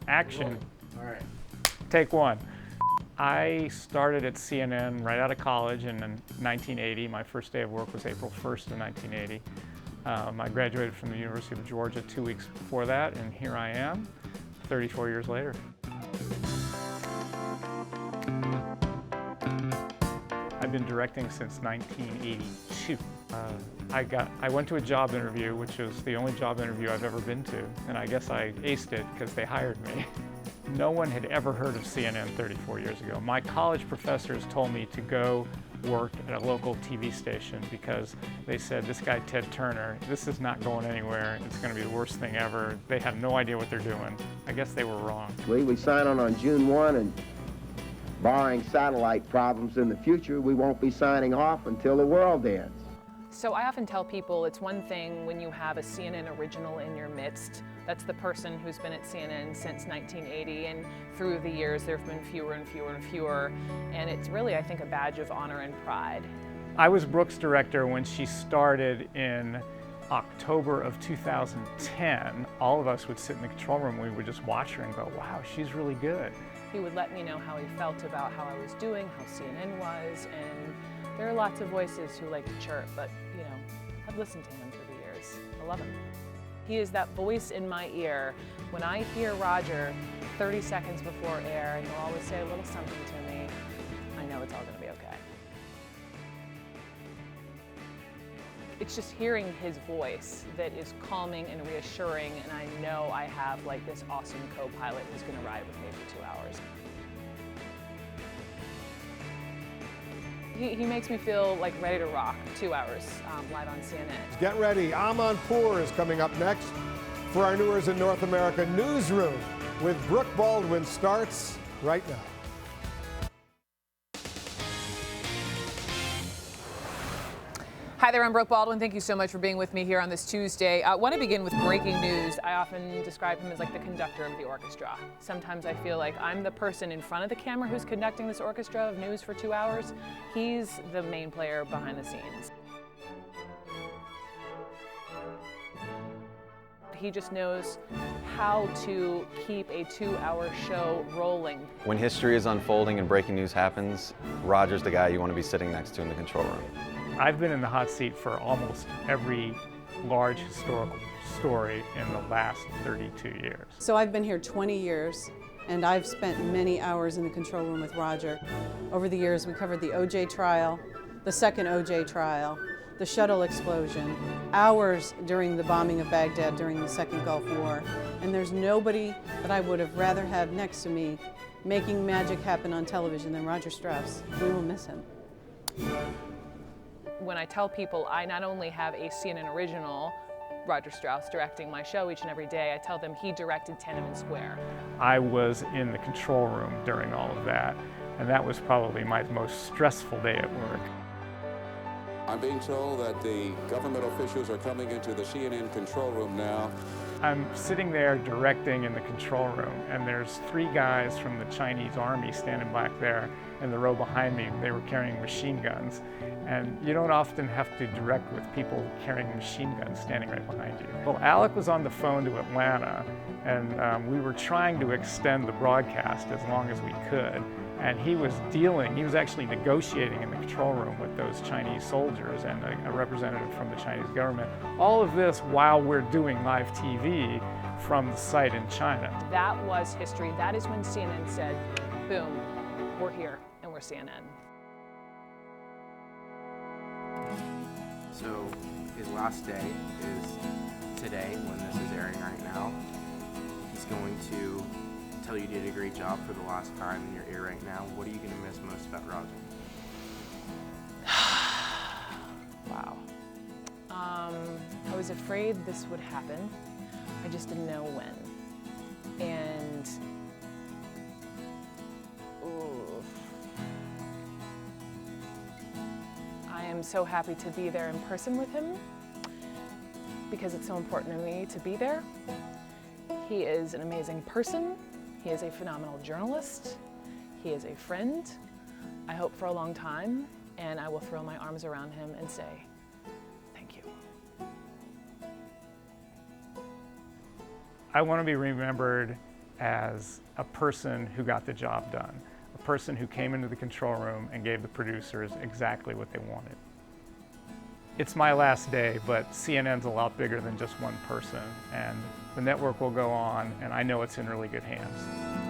Action. All right. Take one. I started at CNN right out of college in 1980. My first day of work was April 1st of 1980. I graduated from the University of Georgia 2 weeks before that, and here I am, 34 years later. I've been directing since 1982. I went to a job interview, which was the only job interview I've ever been to, and I guess I aced it because they hired me. No one had ever heard of CNN 34 years ago. My college professors told me to go work at a local TV station because they said, this guy Ted Turner, this is not going anywhere. It's going to be the worst thing ever. They have no idea what they're doing. I guess they were wrong. We sign on June 1, and barring satellite problems in the future, we won't be signing off until the world ends. So I often tell people it's one thing when you have a CNN original in your midst. That's the person who's been at CNN since 1980, and through the years there have been fewer and fewer and fewer, and it's really, I think, a badge of honor and pride. I was Brooke's director when she started in October of 2010. All of us would sit in the control room, we would just watch her and go, wow, she's really good. He would let me know how he felt about how I was doing, how CNN was, and there are lots of voices who like to chirp, but you know, I've listened to him through the years. I love him. He is that voice in my ear. When I hear Roger 30 seconds before air, and he'll always say a little something to me, I know it's all gonna be okay. It's just hearing his voice that is calming and reassuring, and I know I have like this awesome co-pilot who's gonna ride with me for 2 hours. He makes me feel like ready to rock 2 hours live on CNN. Get ready, Amanpour is coming up next for our News in North America Newsroom with Brooke Baldwin starts right now. Hi there, I'm Brooke Baldwin. Thank you so much for being with me here on this Tuesday. I want to begin with breaking news. I often describe him as like the conductor of the orchestra. Sometimes I feel like I'm the person in front of the camera who's conducting this orchestra of news for 2 hours. He's the main player behind the scenes. He just knows how to keep a 2-hour show rolling. When history is unfolding and breaking news happens, Roger's the guy you want to be sitting next to in the control room. I've been in the hot seat for almost every large historical story in the last 32 years. So I've been here 20 years, and I've spent many hours in the control room with Roger. Over the years, we covered the O.J. trial, the second O.J. trial, the shuttle explosion, hours during the bombing of Baghdad during the Second Gulf War, and there's nobody that I would have rather had next to me making magic happen on television than Roger Strauss. We will miss him. When I tell people I not only have a CNN original, Roger Strauss, directing my show each and every day, I tell them he directed Tiananmen Square. I was in the control room during all of that, and that was probably my most stressful day at work. I'm being told that the government officials are coming into the CNN control room now. I'm sitting there directing in the control room, and there's 3 guys from the Chinese army standing back there in the row behind me. They were carrying machine guns, and you don't often have to direct with people carrying machine guns standing right behind you. Well, Alec was on the phone to Atlanta, and we were trying to extend the broadcast as long as we could. And he was actually negotiating in the control room with those Chinese soldiers and a representative from the Chinese government. All of this while we're doing live TV from the site in China. That was history. That is when CNN said, boom, we're here and we're CNN. So his last day is today when this is airing right now. He's going to tell you did a great job for the last time in your ear right now. What are you going to miss most about Roger? Wow. I was afraid this would happen. I just didn't know when. And I am so happy to be there in person with him because it's so important to me to be there. He is an amazing person. He is a phenomenal journalist. He is a friend, I hope for a long time, and I will throw my arms around him and say, thank you. I want to be remembered as a person who got the job done, a person who came into the control room and gave the producers exactly what they wanted. It's my last day, but CNN's a lot bigger than just one person, and the network will go on, and I know it's in really good hands.